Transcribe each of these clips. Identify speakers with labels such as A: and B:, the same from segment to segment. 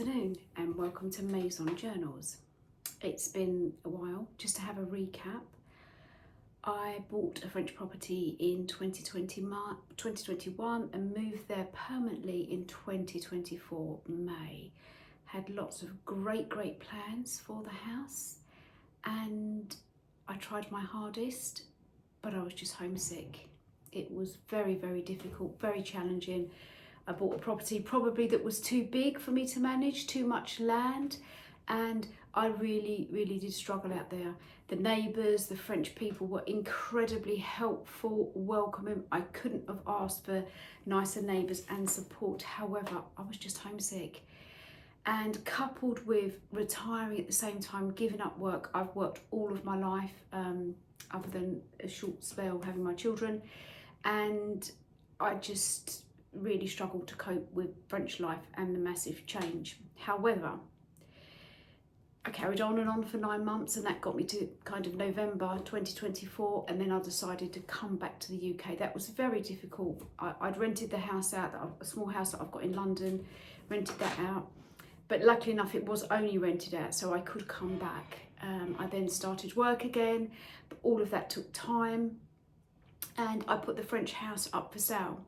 A: afternoon and welcome to Maison Journals. It's been a while. Just to have a recap, I bought a French property in 2021 and moved there permanently in 2024 May. Had lots of great plans for the house and I tried my hardest, but I was just homesick. It was very difficult, very challenging. I bought a property probably that was too big for me to manage, too much land, and I really did struggle out there. The neighbours, the French people were incredibly helpful, welcoming. I couldn't have asked for nicer neighbours and support. However, I was just homesick. And coupled with retiring at the same time, giving up work, I've worked all of my life, other than a short spell having my children, and I just really struggled to cope with French life and the massive change. However, I carried on for 9 months, and that got me to kind of November 2024, and then I decided to come back to the UK. That was very difficult. I'd rented the house out, a small house that I've got in London, rented that out, but luckily enough it was only rented out, so I could come back. I then started work again, but all of that took time, and I put the French house up for sale.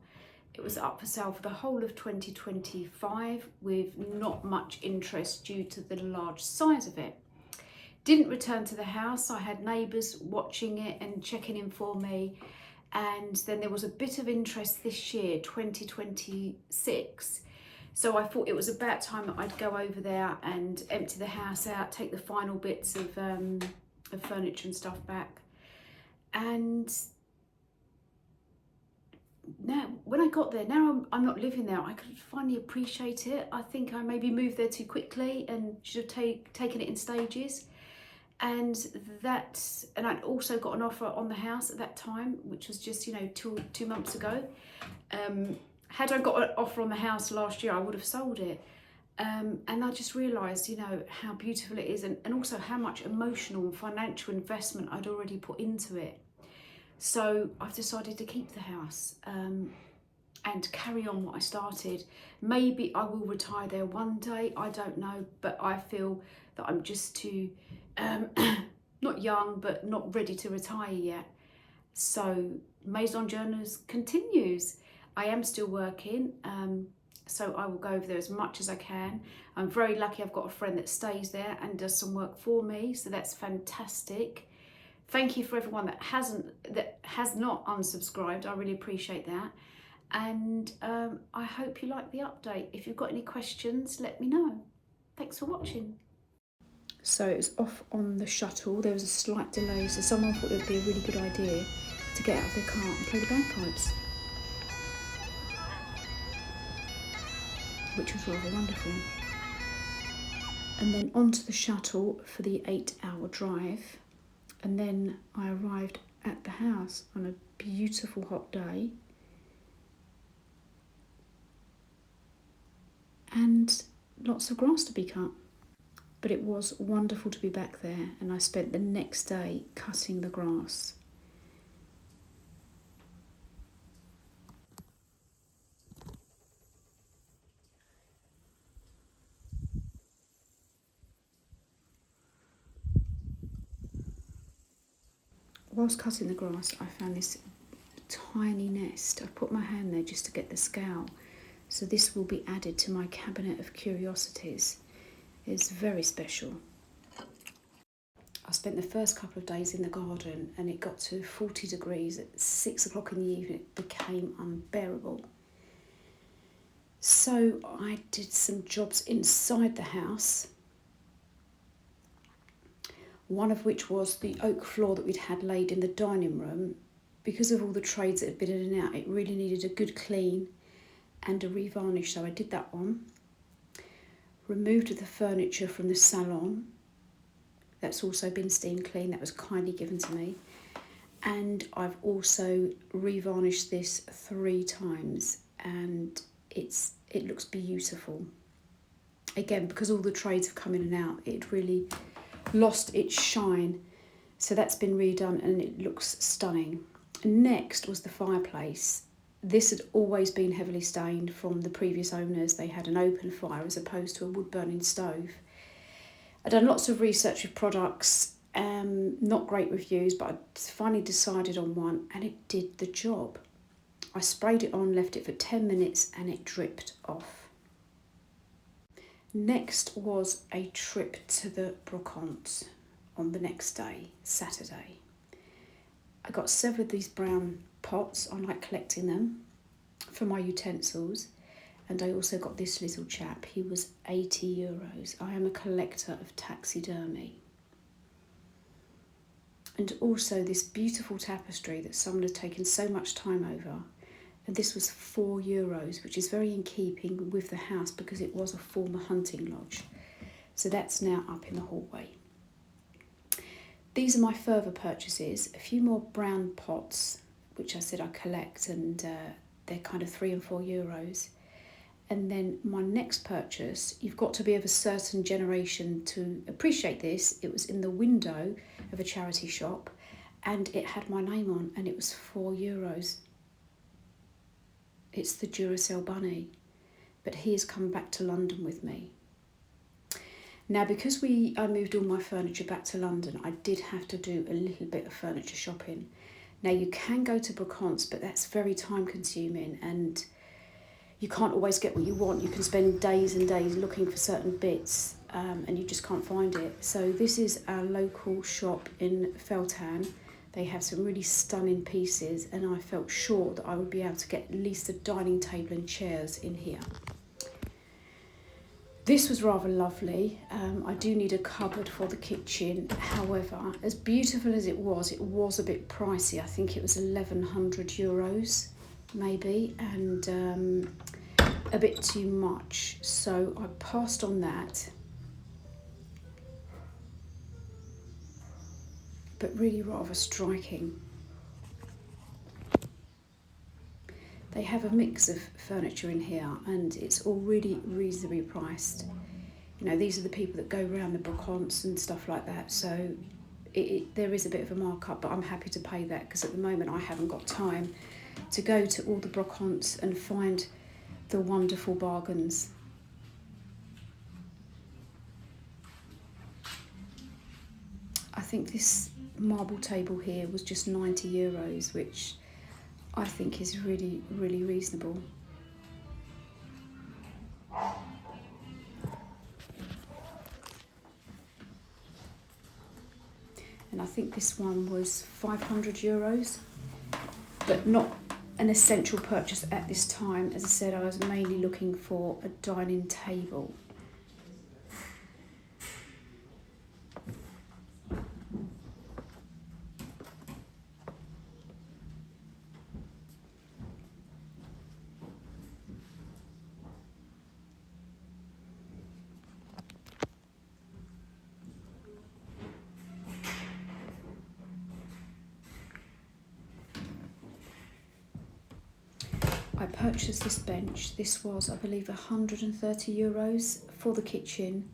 A: It was up for sale for the whole of 2025 with not much interest due to the large size of it. Didn't return to the house. I had neighbours watching it and checking in for me. And then there was a bit of interest this year, 2026. So I thought it was about time that I'd go over there and empty the house out, take the final bits of furniture and stuff back. And now, when I got there, now I'm not living there, I could finally appreciate it. I think I maybe moved there too quickly and should have taken it in stages. And I'd also got an offer on the house at that time, which was just, 2 months ago. Had I got an offer on the house last year, I would have sold it. And I just realised, how beautiful it is, and also how much emotional and financial investment I'd already put into it. So I've decided to keep the house and carry on what I started. Maybe I will retire there one day, I don't know, but I feel that I'm just too, not young, but not ready to retire yet. So Maison Journals continues. I am still working, so I will go over there as much as I can. I'm very lucky I've got a friend that stays there and does some work for me, so that's fantastic. Thank you for everyone that has not unsubscribed. I really appreciate that. And I hope you like the update. If you've got any questions, let me know. Thanks for watching. So it was off on the shuttle. There was a slight delay, so someone thought it would be a really good idea to get out of their car and play the bagpipes, which was rather wonderful. And then onto the shuttle for the 8-hour drive. And then I arrived at the house on a beautiful hot day. And lots of grass to be cut. But it was wonderful to be back there, and I spent the next day cutting the grass. Whilst cutting the grass, I found this tiny nest. I put my hand there just to get the scale. So this will be added to my cabinet of curiosities. It's very special. I spent the first couple of days in the garden and it got to 40 degrees at 6 o'clock in the evening. It became unbearable. So I did some jobs inside the house. One of which was the oak floor that we'd had laid in the dining room. Because of all the trades that had been in and out, it really needed a good clean and a revarnish, so I did that one. Removed the furniture from the salon. That's also been steam cleaned, that was kindly given to me. And I've also revarnished this 3 times and it looks beautiful. Again, because all the trades have come in and out, it really lost its shine, so that's been redone and it looks stunning. Next was the fireplace, This had always been heavily stained from the previous owners. They had an open fire as opposed to a wood burning stove. I'd done lots of research with products, not great reviews, but I finally decided on one and it did the job. I sprayed it on, left it for 10 minutes and it dripped off. Next was a trip to the Brocantes on the next day, Saturday. I got several of these brown pots. I like collecting them for my utensils. And I also got this little chap. He was €80. I am a collector of taxidermy. And also this beautiful tapestry that someone had taken so much time over. And this was €4, which is very in keeping with the house because it was a former hunting lodge. So that's now up in the hallway. These are my further purchases. A few more brown pots, which I said I collect, and they're kind of €3 and €4. And then my next purchase, you've got to be of a certain generation to appreciate this. It was in the window of a charity shop and it had my name on and it was €4. It's the Duracell bunny, but he has come back to London with me. Now, because I moved all my furniture back to London, I did have to do a little bit of furniture shopping. Now, you can go to Brocantes, but that's very time consuming and you can't always get what you want. You can spend days and days looking for certain bits and you just can't find it. So this is our local shop in Feltham. They have some really stunning pieces and I felt sure that I would be able to get at least a dining table and chairs in here. This was rather lovely. I do need a cupboard for the kitchen. However, as beautiful as it was a bit pricey. I think it was €1,100 maybe, and a bit too much. So I passed on that. But really rather striking. They have a mix of furniture in here and it's all really reasonably priced. You know, these are the people that go around the Brocantes and stuff like that, so there is a bit of a markup, but I'm happy to pay that because at the moment I haven't got time to go to all the Brocantes and find the wonderful bargains. I think this marble table here was just €90, which I think is really, really reasonable. And I think this one was €500, but not an essential purchase at this time. As I said, I was mainly looking for a dining table. I purchased this bench. This was, I believe, €130 for the kitchen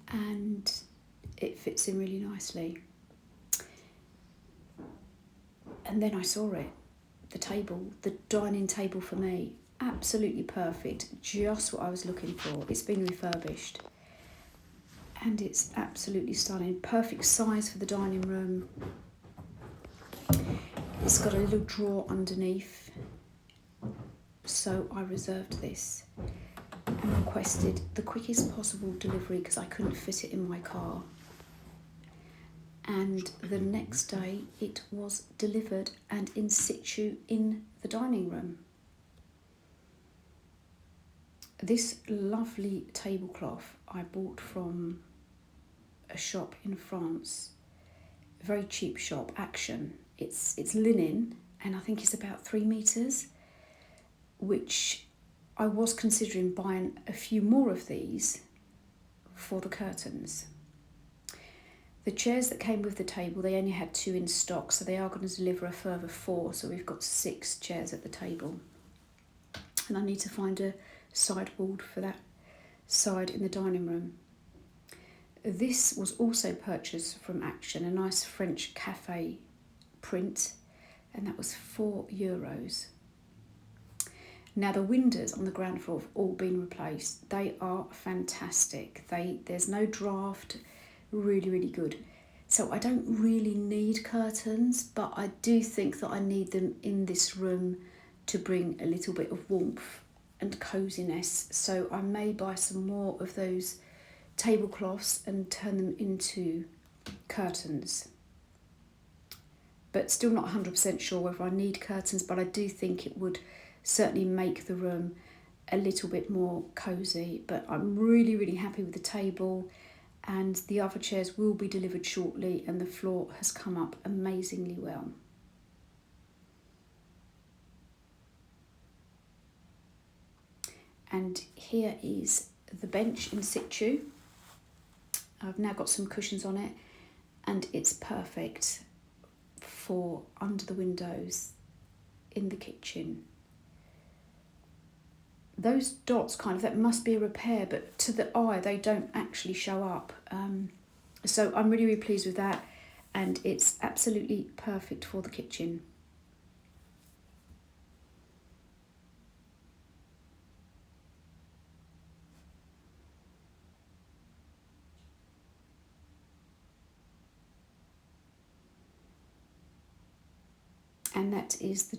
A: and it fits in really nicely. And then I saw it, the table, the dining table for me, absolutely perfect, just what I was looking for. It's been refurbished and it's absolutely stunning, perfect size for the dining room. It's got a little drawer underneath. So I reserved this and requested the quickest possible delivery because I couldn't fit it in my car. And the next day it was delivered and in situ in the dining room. This lovely tablecloth I bought from a shop in France, a very cheap shop, Action. It's linen and I think it's about 3 meters. Which I was considering buying a few more of these for the curtains. The chairs that came with the table, they only had 2 in stock, so they are going to deliver a further 4, so we've got 6 chairs at the table. And I need to find a sideboard for that side in the dining room. This was also purchased from Action, a nice French cafe print, and that was €4. Now the windows on the ground floor have all been replaced. They are fantastic. There's no draft, really, really good. So I don't really need curtains, but I do think that I need them in this room to bring a little bit of warmth and coziness. So I may buy some more of those tablecloths and turn them into curtains. But still not 100% sure whether I need curtains, but I do think it would certainly make the room a little bit more cosy. But I'm really, really happy with the table, and the other chairs will be delivered shortly, and the floor has come up amazingly well. And here is the bench in situ. I've now got some cushions on it, and it's perfect for under the windows in the kitchen. Those dots that must be a repair, but to the eye they don't actually show up. So I'm really, really pleased with that, and it's absolutely perfect for the kitchen. And that is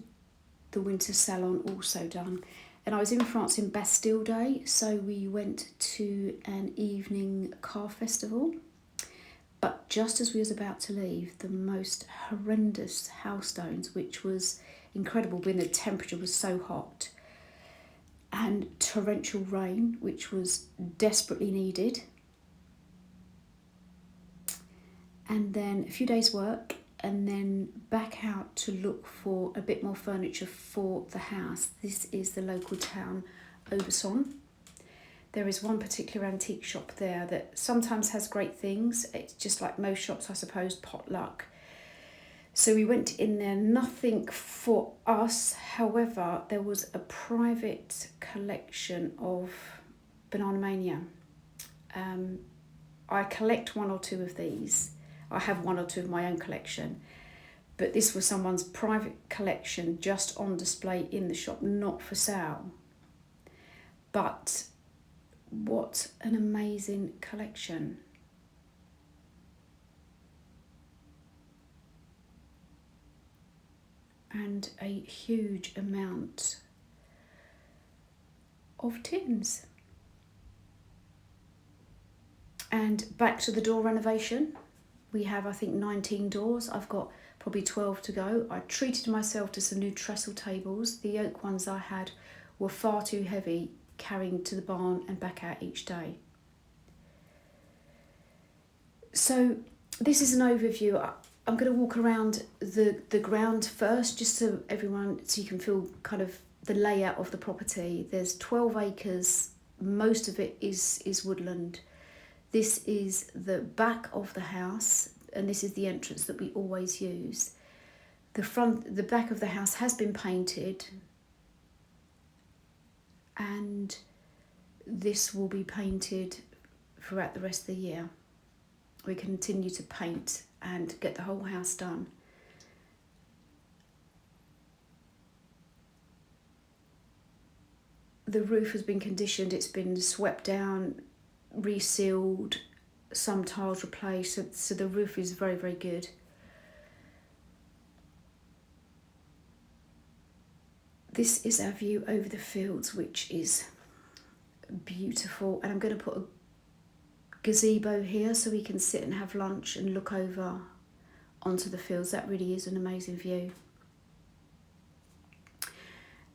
A: the winter salon also done. And I was in France in Bastille Day, so we went to an evening car festival. But just as we was about to leave, the most horrendous hailstones, which was incredible when the temperature was so hot, and torrential rain, which was desperately needed. And then a few days work, and then back out to look for a bit more furniture for the house. This is the local town, Aubusson. There is one particular antique shop there that sometimes has great things. It's just like most shops, I suppose, potluck. So we went in there, nothing for us. However, there was a private collection of Banana Mania. I collect one or two of these. I have one or two of my own collection, but this was someone's private collection just on display in the shop, not for sale. But what an amazing collection. And a huge amount of tins. And back to the door renovation. We have, I think, 19 doors. I've got probably 12 to go. I treated myself to some new trestle tables. The oak ones I had were far too heavy, carrying to the barn and back out each day. So this is an overview. I'm going to walk around the ground first, just so you can feel the layout of the property. There's 12 acres. Most of it is woodland. This is the back of the house, and this is the entrance that we always use. The back of the house has been painted, and this will be painted throughout the rest of the year. We continue to paint and get the whole house done. The roof has been conditioned, it's been swept down, resealed, some tiles replaced, so the roof is very, very good. This is our view over the fields, which is beautiful, and I'm going to put a gazebo here so we can sit and have lunch and look over onto the fields. That really is an amazing view.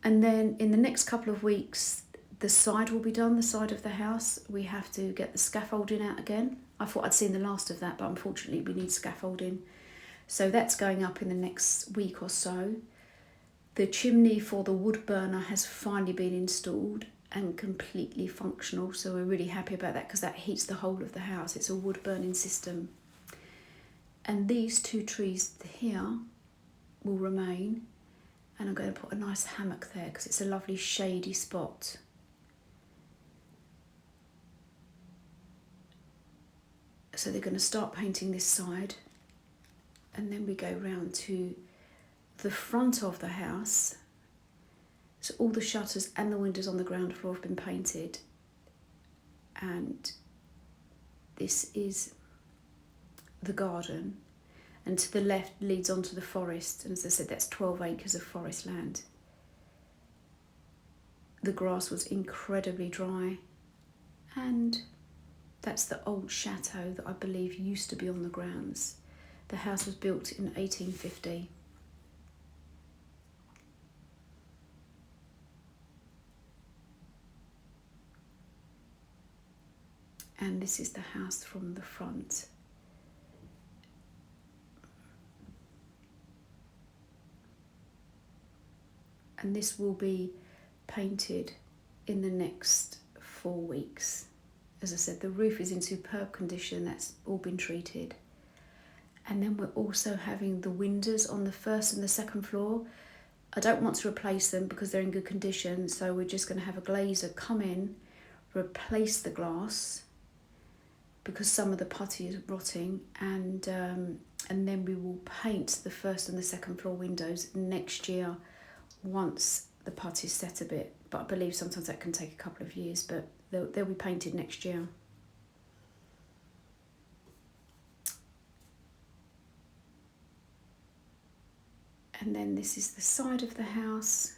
A: And then in the next couple of weeks, the side will be done, the side of the house. We have to get the scaffolding out again. I thought I'd seen the last of that, but unfortunately we need scaffolding. So that's going up in the next week or so. The chimney for the wood burner has finally been installed and completely functional, so we're really happy about that because that heats the whole of the house. It's a wood burning system. And these two trees here will remain, and I'm going to put a nice hammock there because it's a lovely shady spot. So they're going to start painting this side, and then we go round to the front of the house. So all the shutters and the windows on the ground floor have been painted, and this is the garden, and to the left leads onto the forest, and as I said, that's 12 acres of forest land. The grass was incredibly dry, and that's the old chateau that I believe used to be on the grounds. The house was built in 1850. And this is the house from the front. And this will be painted in the next 4 weeks. As I said, the roof is in superb condition, that's all been treated. And then we're also having the windows on the first and the second floor. I don't want to replace them because they're in good condition, so we're just going to have a glazer come in, replace the glass because some of the putty is rotting, and then we will paint the first and the second floor windows next year once the putty is set a bit. But I believe sometimes that can take a couple of years, but they'll be painted next year. And then this is the side of the house.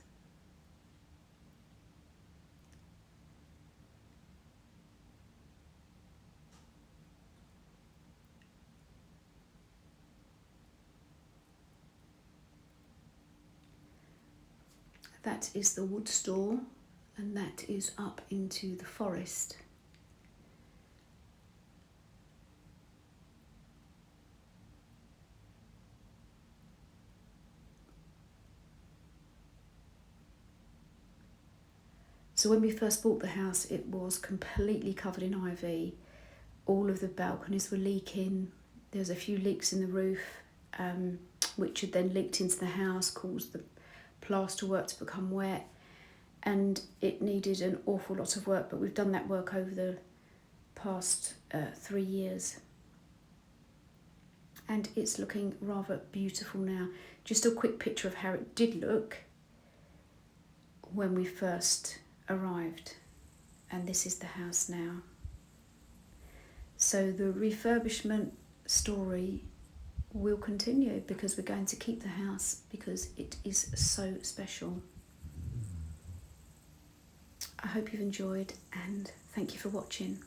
A: That is the wood store, and that is up into the forest. So when we first bought the house, it was completely covered in ivy. All of the balconies were leaking. There was a few leaks in the roof, which had then leaked into the house, caused the plaster work to become wet, and it needed an awful lot of work, but we've done that work over the past 3 years. And it's looking rather beautiful now. Just a quick picture of how it did look when we first arrived, and this is the house now. So the refurbishment story will continue because we're going to keep the house because it is so special. I hope you've enjoyed, and thank you for watching.